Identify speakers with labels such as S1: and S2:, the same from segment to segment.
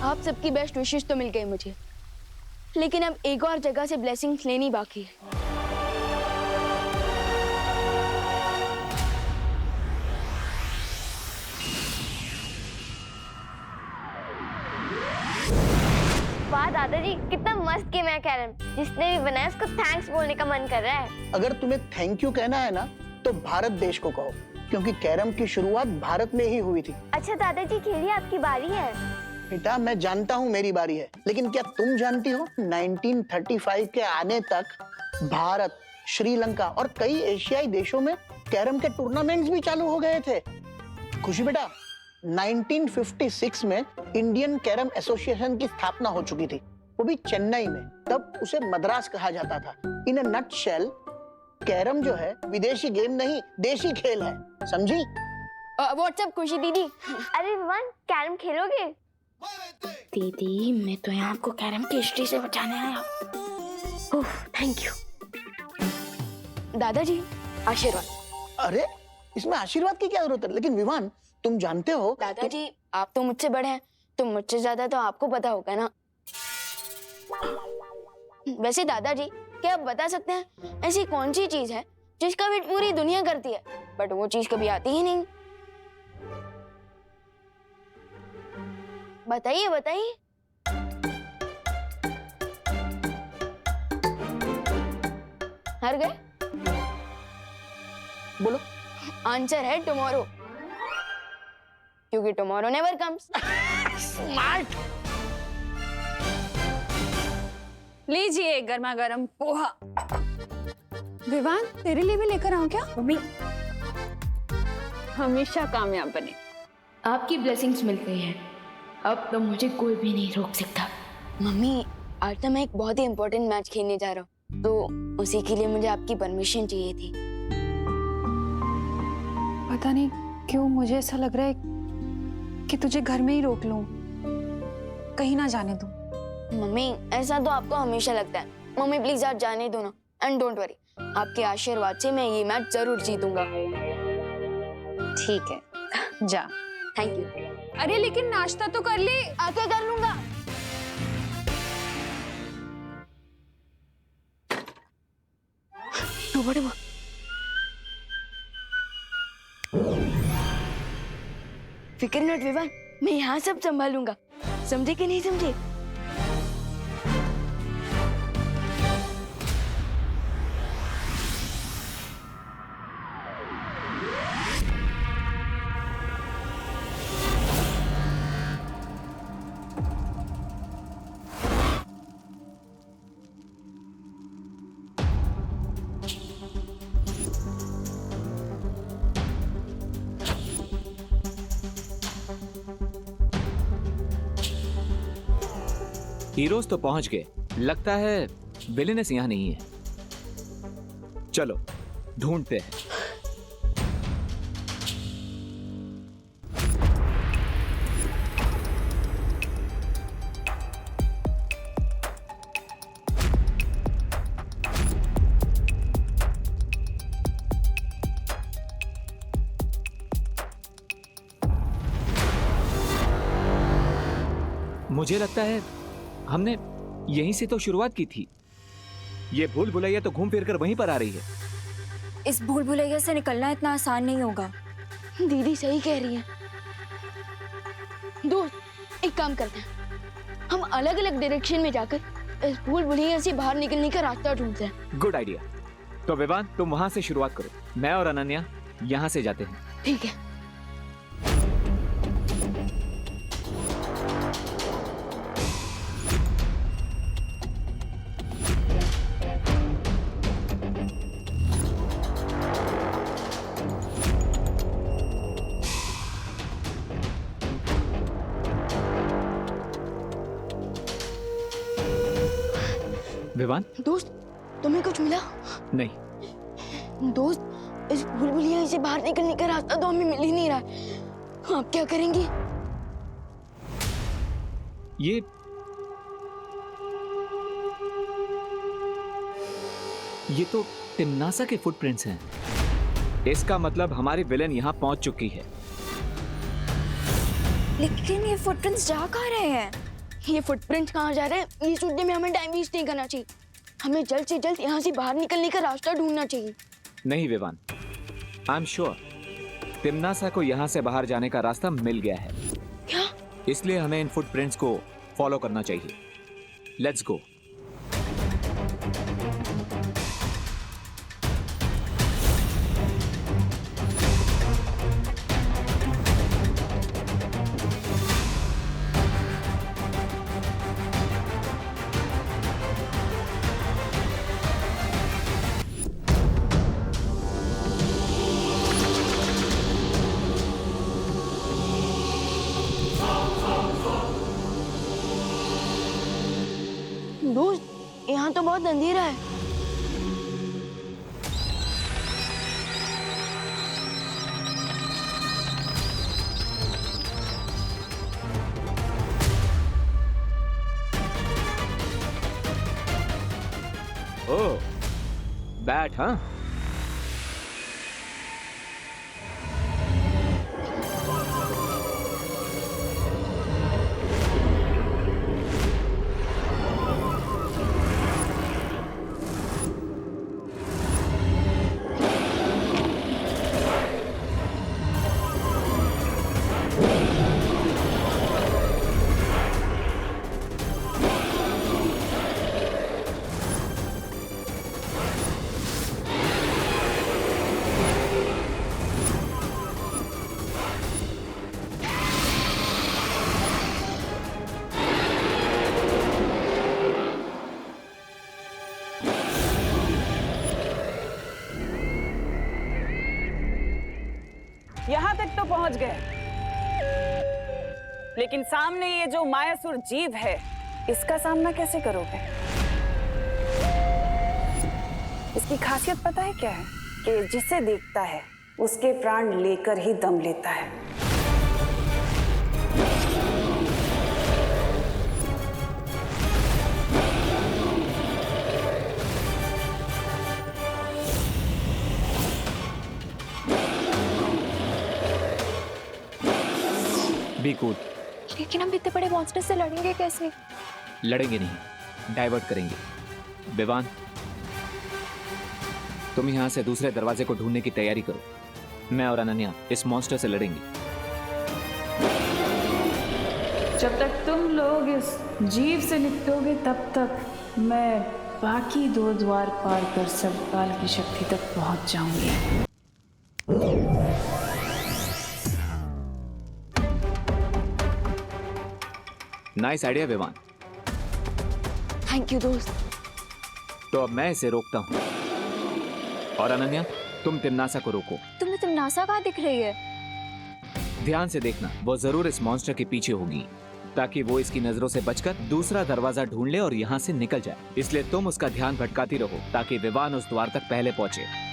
S1: आप सबकी बेस्ट विशेष तो मिल गई मुझे, लेकिन अब एक और जगह से ब्लेसिंग्स लेनी बाकी है।
S2: वाह दादाजी, कितना मस्त गेम है कैरम। जिसने भी बनाया उसको थैंक्स बोलने का मन कर रहा है।
S3: अगर तुम्हें थैंक यू कहना है ना तो भारत देश को कहो, क्योंकि कैरम की शुरुआत भारत में ही हुई थी।
S2: अच्छा दादाजी, खेलिए, आपकी बारी है।
S3: बेटा मैं जानता हूँ मेरी बारी है, लेकिन क्या तुम जानती हो 1935 के आने तक भारत, श्रीलंका और कई एशियाई देशों में कैरम के टूर्नामेंट्स भी चालू हो गए थे। खुशी बेटा, 1956 में इंडियन कैरम एसोसिएशन की स्थापना हो चुकी थी, वो भी चेन्नई में। तब उसे मद्रास कहा जाता था। इन अ नटशेल, कैरम जो है विदेशी गेम नहीं, देशी खेल है, समझी?
S1: व्हाट्सएप खुशी दीदी।
S2: अरे विवान, कैरम खेलोगे?
S1: दीदी मैं तो यहाँ आपको कैरम की हिस्ट्री से बचाने आया। Oh thank you. दादाजी आशीर्वाद।
S3: अरे इसमें आशीर्वाद की क्या जरूरत है? लेकिन विवान तुम जानते हो
S1: दादाजी आप तो मुझसे बड़े हैं, तो मुझसे ज्यादा तो आपको पता होगा ना। वैसे दादाजी क्या आप बता सकते हैं ऐसी कौन सी चीज है जिसका वेट पूरी दुनिया करती है बट वो चीज कभी आती ही नहीं? बताइए बताइए। हार गए?
S3: बोलो।
S1: आंसर है टुमारो, क्योंकि टुमारो नेवर कम्स।
S3: स्मार्ट।
S4: लीजिए गर्मा गर्म पोहा। विवान तेरे लिए भी लेकर आऊं क्या?
S1: मम्मी
S4: हमेशा कामयाब बने।
S1: आपकी ब्लेसिंग्स मिल गई है, अब तो मुझे कोई भी नहीं रोक सकता। मम्मी आज तो मैं एक बहुत ही इम्पोर्टेंट मैच खेलने जा रहा हूँ, तो उसी के लिए मुझे आपकी परमिशन चाहिए थी।
S4: पता नहीं क्यों मुझे ऐसा लग रहा है कि तुझे घर में ही रोक लूं, कहीं ना जाने दूं।
S1: मम्मी ऐसा तो आपको हमेशा लगता है। मम्मी प्लीज आज जाने दो ना, एंड डोंट वरी, आपके आशीर्वाद से मैं ये मैच जरूर जीतूंगा।
S4: ठीक है जा।
S1: Thank you.
S4: अरे लेकिन नाश्ता तो कर ले।
S1: आके कर लूंगा। तो बड़े फिक्र नॉट विवान, मैं यहाँ सब संभालूंगा, समझे कि नहीं समझे?
S5: हीरोज तो पहुंच गए, लगता है विलेनेस यहाँ नहीं है। चलो ढूंढते हैं। मुझे लगता है हमने यहीं से तो शुरुआत की थी। ये भूल भुलैया तो घूम फिर कर वहीं पर आ रही है।
S6: इस भूल भुलैया से निकलना इतना आसान नहीं होगा।
S1: दीदी सही कह रही है। दोस्त एक काम करते हैं, हम अलग अलग डायरेक्शन में जाकर इस भूल भुलैया से बाहर निकलने का रास्ता ढूंढते हैं।
S5: Good idea. तो विवान तुम वहां से शुरुआत करो, मैं और अनन्या यहाँ से जाते हैं।
S1: ठीक है।
S5: विवान?
S1: दोस्त, तुम्हें कुछ मिला?
S5: नहीं।
S1: दोस्त, इस भूलभुलैया से बाहर निकलने का रास्ता तो हमें मिल ही नहीं रहा है। आप क्या करेंगे?
S5: ये तो टिमनासा के फुटप्रिंट्स हैं। इसका मतलब हमारी विलेन यहाँ पहुंच चुकी है।
S6: लेकिन ये फुटप्रिंट्स जा कहाँ रहे हैं?
S1: ये फुटप्रिंट्स कहाँ जा रहे हैं, ये सोचने में हमें टाइम वेस्ट नहीं करना चाहिए। हमें जल्द से जल्द यहाँ से बाहर निकलने का रास्ता ढूंढना चाहिए।
S5: नहीं विवान, आई एम श्योर टिमनासा को यहाँ से बाहर जाने का रास्ता मिल गया है।
S1: क्या?
S5: इसलिए हमें इन फुटप्रिंट्स को फॉलो करना चाहिए। Let's go.
S1: दोस्त, यहाँ तो बहुत अंधेरा है।
S5: ओह, बैट हाँ?
S7: यहाँ तक तो पहुंच गए, लेकिन सामने ये जो मायासुर जीव है, इसका सामना कैसे करोगे? इसकी खासियत पता है क्या है? कि जिसे देखता है उसके प्राण लेकर ही दम लेता है।
S5: Be cool.
S6: लेकिन हम इतने बड़े मॉन्स्टर से लड़ेंगे कैसे?
S5: लड़ेंगे नहीं, डाइवर्ट करेंगे। विवान, तुम यहाँ से दूसरे दरवाजे को ढूंढने की तैयारी करो। मैं और अनन्या इस मॉन्स्टर से लड़ेंगे।
S8: जब तक तुम लोग इस जीव से निपटोगे तब तक मैं बाकी 2 द्वार पार कर सर्वकाल की शक्ति तक पहुंच जाऊंगी।
S5: Nice idea Vivaan.
S1: Thank you दोस्त।
S5: तो अब मैं इसे रोकता हूँ और अनन्या तुम टिमनासा को रोको।
S6: तुम्हें टिमनासा कहाँ दिख रही है?
S5: ध्यान से देखना, वो जरूर इस मॉन्स्टर के पीछे होगी ताकि वो इसकी नजरों से बचकर दूसरा दरवाजा ढूंढ ले और यहाँ से निकल जाए। इसलिए तुम उसका ध्यान भटकाती रहो ताकि विवान उस द्वार तक पहले पहुंचे।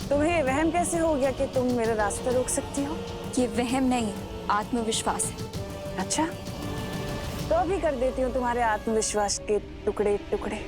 S7: तुम्हें वहम कैसे हो गया कि तुम मेरा रास्ता रोक सकती हो?
S6: ये वहम नहीं, आत्मविश्वास है।
S7: अच्छा, तो अभी कर देती हूँ तुम्हारे आत्मविश्वास के टुकड़े टुकड़े।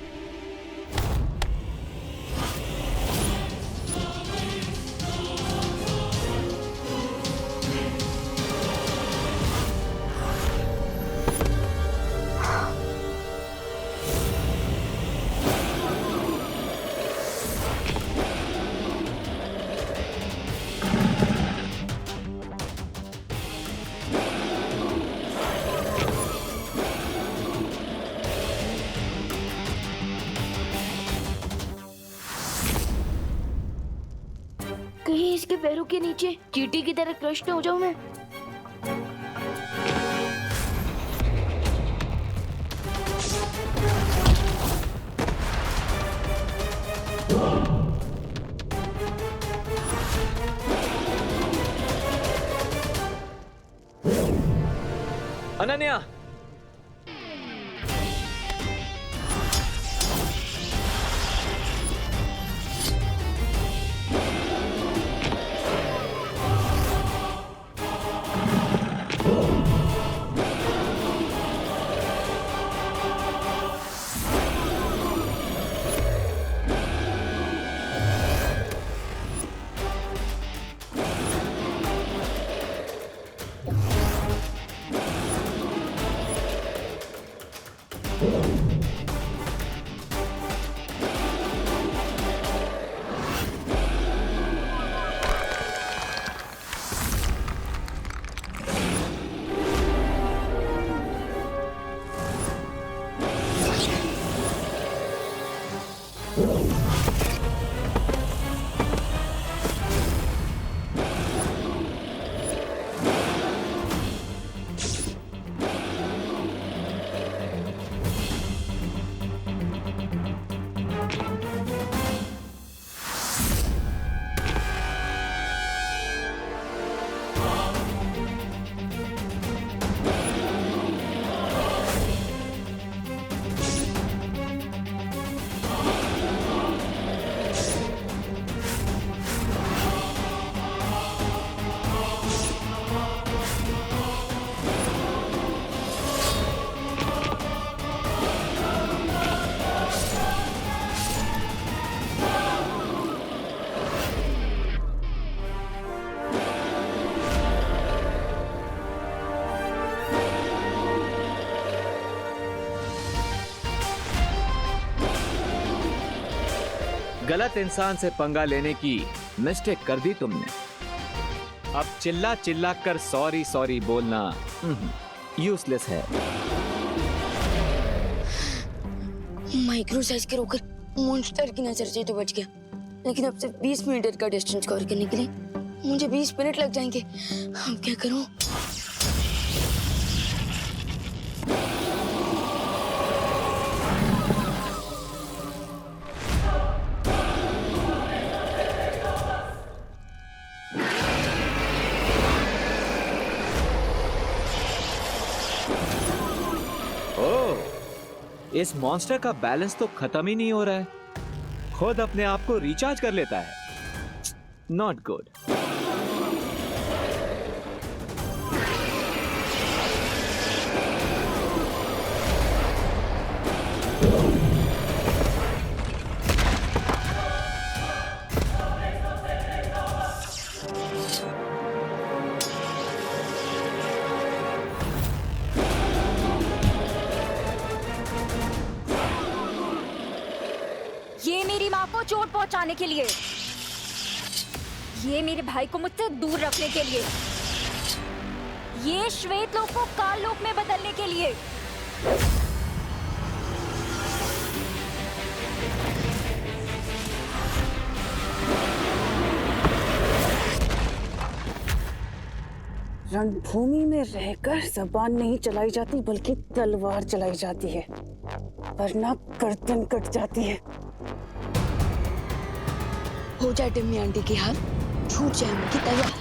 S1: उसके पैरों के नीचे चींटी की तरह क्रश हो जाऊं मैं।
S5: अनन्या, गलत इंसान से पंगा लेने की मिस्टेक कर दी तुमने। अब चिल्ला चिल्ला कर सॉरी सॉरी बोलना यूजलेस है।
S1: माइक्रो साइज के रोकर मॉन्स्टर की नजर से तो बच गया, लेकिन अब सिर्फ 20 मीटर का डिस्टेंस कवर करने के लिए मुझे 20 मिनट लग जाएंगे। अब क्या करूं?
S5: इस मॉन्स्टर का बैलेंस तो खत्म ही नहीं हो रहा है, खुद अपने आप को रिचार्ज कर लेता है। Not good.
S6: ये मेरी माँ को चोट पहुंचाने के लिए, ये मेरे भाई को मुझसे दूर रखने के लिए, ये श्वेत लोक को काल लोक में बदलने के लिए।
S7: रणभूमि में रहकर जबान नहीं चलाई जाती बल्कि तलवार चलाई जाती है, वरना गर्दन कट जाती है।
S1: हो जाए टिम्मी आंटी की हार, छूट जाए उनकी तैयार।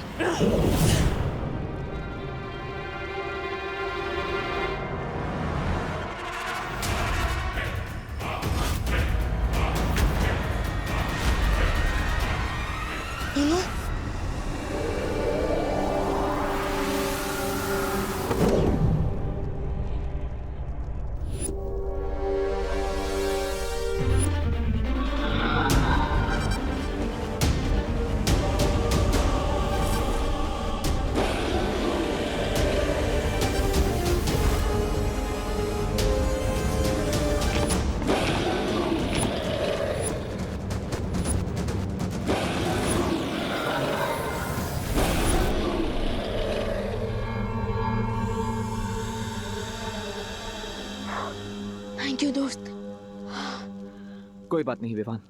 S1: थैंक यू दोस्त।
S5: कोई बात नहीं विवान।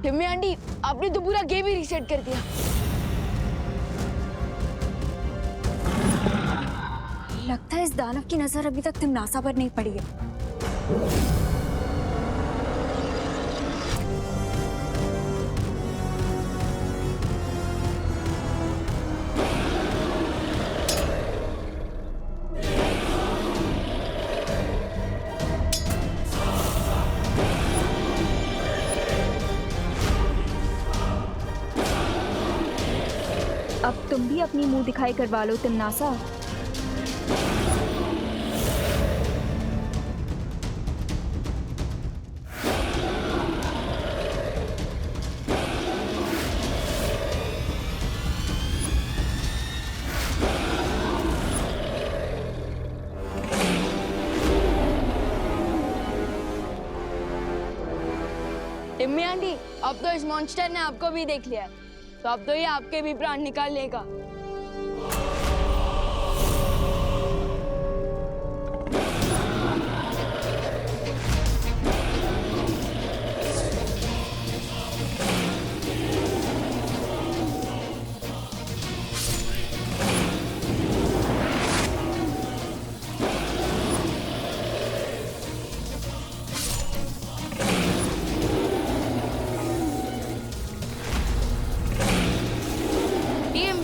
S1: टिम्मी आंटी, आपने तो पूरा गेम ही रीसेट कर दिया।
S6: लगता है इस दानव की नजर अभी तक तिमनासा पर नहीं पड़ी है। अब तुम भी अपनी मुंह दिखाई करवा लो तिमनासा।
S1: टिम्मी आंटी, अब तो इस मॉन्स्टर ने आपको भी देख लिया है, तो अब तो ये आपके भी प्राण निकाल लेगा।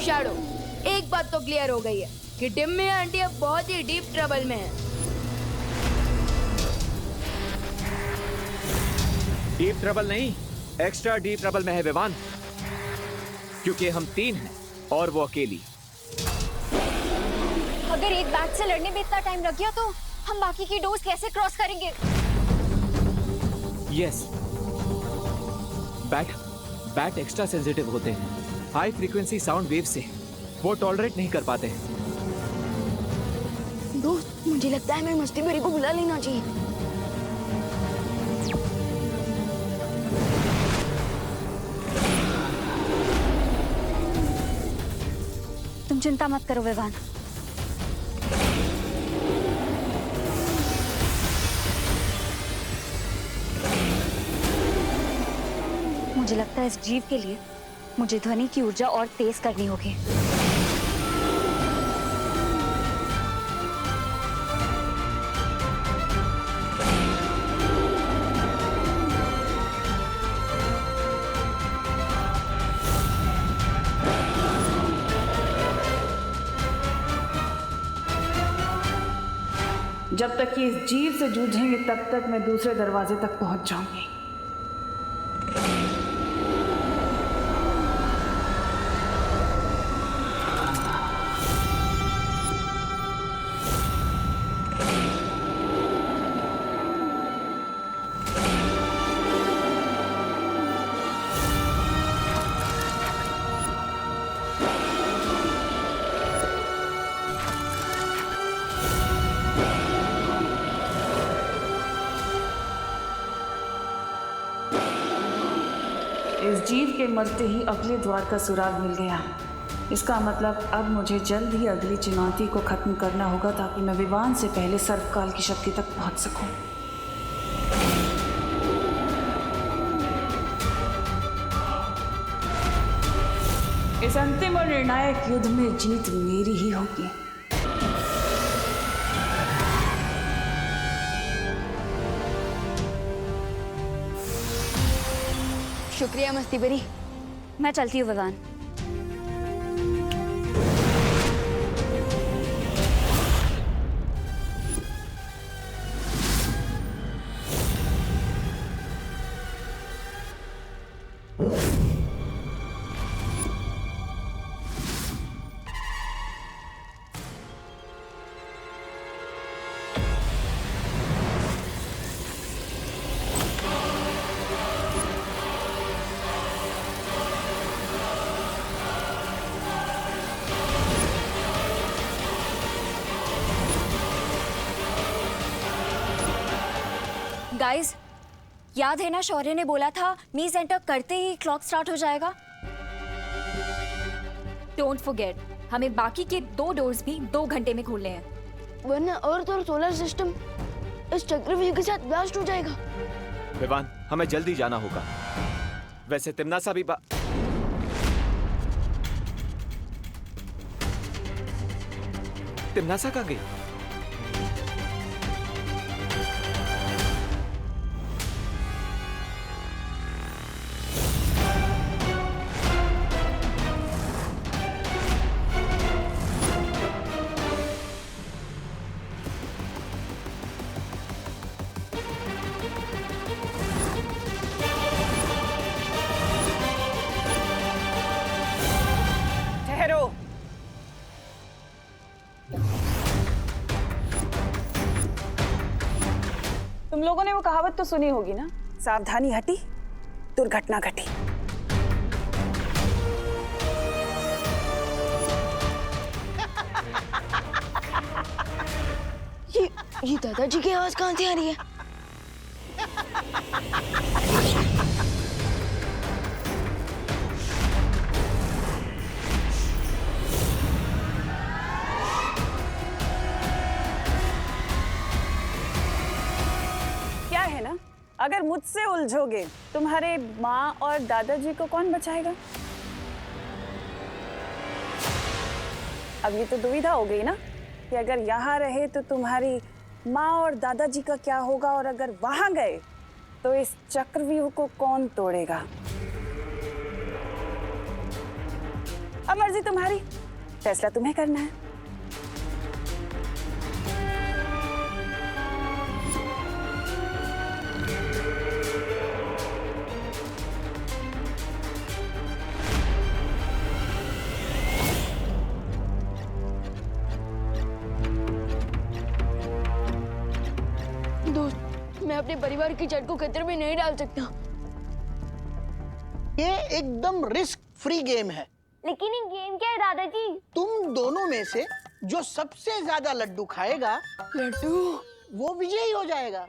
S1: शैडो, एक बात तो क्लियर हो गई है कि टिम्मी आंटी अब बहुत ही डीप ट्रबल में है।
S5: डीप ट्रबल नहीं, एक्स्ट्रा डीप ट्रबल में है विवान, क्योंकि हम 3 हैं और वो अकेली।
S6: अगर एक बैट से लड़ने में इतना टाइम लग गया तो हम बाकी की डोज कैसे क्रॉस करेंगे?
S5: यस, बैट एक्स्ट्रा सेंसिटिव होते हैं। हाई फ्रीक्वेंसी साउंड वेव से वो टॉलरेट नहीं कर पाते।
S1: दोस्त, मुझे लगता है हमें मस्ती भरी को बुला लेना चाहिए।
S6: तुम चिंता मत करो विवान, मुझे लगता है इस जीव के लिए मुझे ध्वनि की ऊर्जा और तेज करनी होगी।
S8: जब तक ये इस जीव से जूझेंगे तब तक मैं दूसरे दरवाजे तक पहुंच जाऊंगी। इस जीव के मरते ही अगले द्वार का सुराग मिल गया। इसका मतलब अब मुझे जल्द ही अगली चुनौती को खत्म करना होगा ताकि मैं विवान से पहले सर्वकाल की शक्ति तक पहुंच सकूं। इस अंतिम और निर्णायक युद्ध में जीत मेरी ही होगी।
S1: शुक्रिया मस्ती भरी।
S6: मैं चलती हूँ विवान। गाइस, याद है ना शौर्य ने बोला था मीज एंटर करते ही क्लॉक स्टार्ट हो जाएगा। डोंट फॉरगेट, हमें बाकी के 2 डोर्स भी 2 घंटे में खोलने हैं,
S1: वरना अर्थ और सोलर सिस्टम इस चक्रव्यूह के साथ ब्लास्ट हो जाएगा।
S5: विवान, हमें जल्दी जाना होगा। वैसे तिमनासा भी तिमनासा कहाँ गई?
S7: ठहरो। तुम लोगों ने वो कहावत तो सुनी होगी ना, सावधानी हटी दुर्घटना घटी।
S1: ये दादाजी की आवाज कहाँ से आ रही है?
S7: क्या है ना, अगर मुझसे उलझोगे तुम्हारे माँ और दादाजी को कौन बचाएगा? अब ये तो दुविधा हो गई ना कि अगर यहाँ रहे तो तुम्हारी माँ और दादाजी का क्या होगा, और अगर वहां गए तो इस चक्रव्यूह को कौन तोड़ेगा? अब मर्जी तुम्हारी, फैसला तुम्हें करना है।
S1: दोस्त, मैं अपने परिवार की जड़ को खतरे में नहीं डाल सकता।
S3: ये एकदम रिस्क फ्री गेम है।
S2: लेकिन ये गेम क्या है दादाजी?
S3: तुम दोनों में से जो सबसे ज्यादा लड्डू खाएगा,
S1: लड्डू?
S3: वो विजयी हो जाएगा।